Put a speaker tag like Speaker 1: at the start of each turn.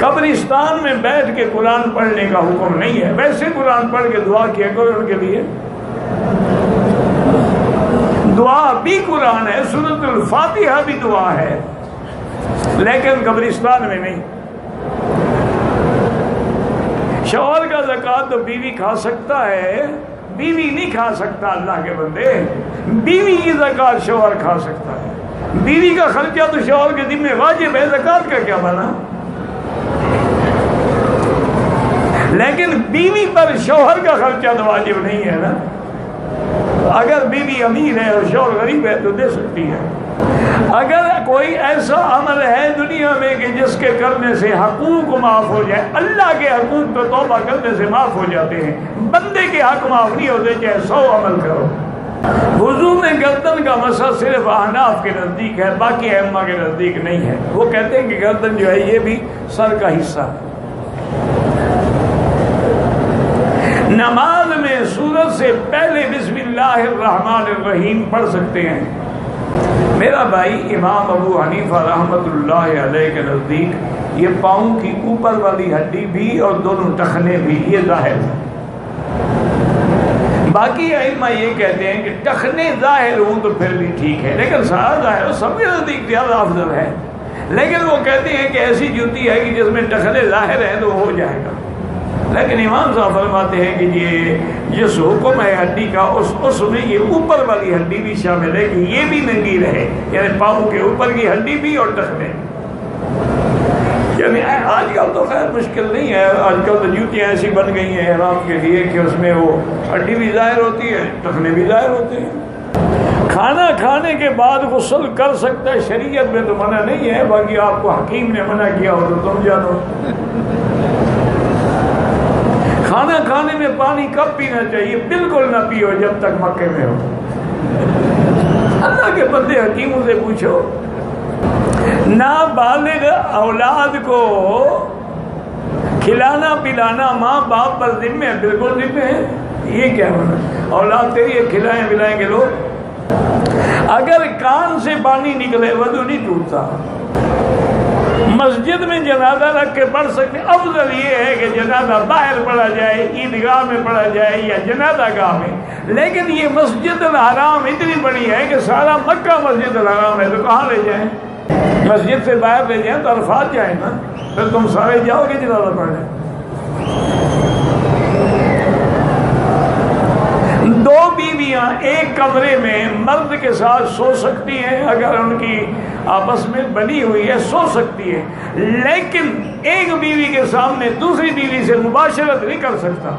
Speaker 1: قبرستان میں بیٹھ کے قرآن پڑھنے کا حکم نہیں ہے، ویسے قرآن پڑھ کے دعا کیا کرو ان کے لیے، دعا بھی قرآن ہے، سورۃ الفاتحہ بھی دعا ہے، لیکن قبرستان میں نہیں۔ شوہر کا زکوٰۃ تو بیوی کھا سکتا ہے، بیوی نہیں کھا سکتا۔ اللہ کے بندے، بیوی کی زکوٰۃ شوہر کھا سکتا ہے، بیوی کا خرچہ تو شوہر کے ذمہ واجب ہے، زکوٰۃ کا کیا بنا؟ لیکن بیوی پر شوہر کا خرچہ تو واجب نہیں ہے نا۔ اگر بیوی امیر ہے اور شوہر غریب ہے تو دے سکتی ہے۔ اگر کوئی ایسا عمل ہے دنیا میں کہ جس کے کرنے سے حقوق معاف ہو جائے، اللہ کے حقوق تو توبہ کرنے سے معاف ہو جاتے ہیں، بندے کے حق معاف نہیں ہوتے، چاہے 100 عمل کرو۔ وضو میں گردن کا مسح صرف احناف کے نزدیک ہے، باقی ائمہ کے نزدیک نہیں ہے۔ وہ کہتے ہیں کہ گردن جو ہے یہ بھی سر کا حصہ ہے۔ نماز میں سورت سے پہلے بسم اللہ الرحمن الرحیم پڑھ سکتے ہیں۔ میرا بھائی امام ابو حنیفہ رحمۃ اللہ علیہ کے نزدیک یہ پاؤں کی اوپر والی ہڈی بھی اور دونوں ٹخنے بھی یہ ظاہر ہے۔ باقی ائمہ یہ کہتے ہیں کہ ٹخنے ظاہر ہوں تو پھر بھی ٹھیک ہے، لیکن سارا ظاہر ہو سب کے نزدیک زیادہ افضل ہے۔ لیکن وہ کہتے ہیں کہ ایسی جوتی ہے کہ جس میں ٹخنے ظاہر ہیں تو ہو جائے گا۔ لیکن امام صاحب فرماتے ہیں کہ یہ جس حکم ہے ہڈی کا اس میں یہ اوپر والی ہڈی بھی شامل ہے کہ یہ بھی ننگی رہے، یعنی پاؤں کے اوپر کی ہڈی بھی اور ٹخنے۔ یعنی آج کل تو خیر مشکل نہیں ہے، آج کل تو جوتیاں ایسی بن گئی ہیں احرام کے لیے کہ اس میں وہ ہڈی بھی ظاہر ہوتی ہے، ٹخنے بھی ظاہر ہوتے ہیں۔ کھانا کھانے کے بعد غسل کر سکتا ہے، شریعت میں تو منع نہیں ہے، باقی آپ کو حکیم نے منع کیا ہو تو تم جانو۔ کھانا کھانے میں پانی کب پینا چاہیے؟ بالکل نہ پیو جب تک مکے میں ہو۔ اللہ کے بندے حکیموں سے پوچھو۔ نابالغ اولاد کو کھلانا پلانا ماں باپ پر ذمہ ہے، بالکل ذمہ ہے۔ یہ کیا ہونا؟ اولاد تیری کھلائیں پلائیں گے لوگ؟ اگر کان سے پانی نکلے وضو نہیں ٹوٹتا۔ مسجد میں جنازہ رکھ کے پڑھ سکتے، افضل یہ ہے کہ جنازہ باہر پڑھا جائے، عیدگاہ میں پڑھا جائے یا جنازہ گاہ میں۔ لیکن یہ مسجد الحرام اتنی بڑی ہے کہ سارا مکہ مسجد الحرام ہے، تو کہاں لے جائیں؟ مسجد سے باہر لے جائیں تو عرفات جائیں نا، پھر تم سارے جاؤ گے جنازہ پڑھنے۔ دو بیویاں ایک کمرے میں مرد کے ساتھ سو سکتی ہیں، اگر ان کی آپس میں بنی ہوئی ہے سو سکتی ہے، لیکن ایک بیوی کے سامنے دوسری بیوی سے مباشرت نہیں کر سکتا۔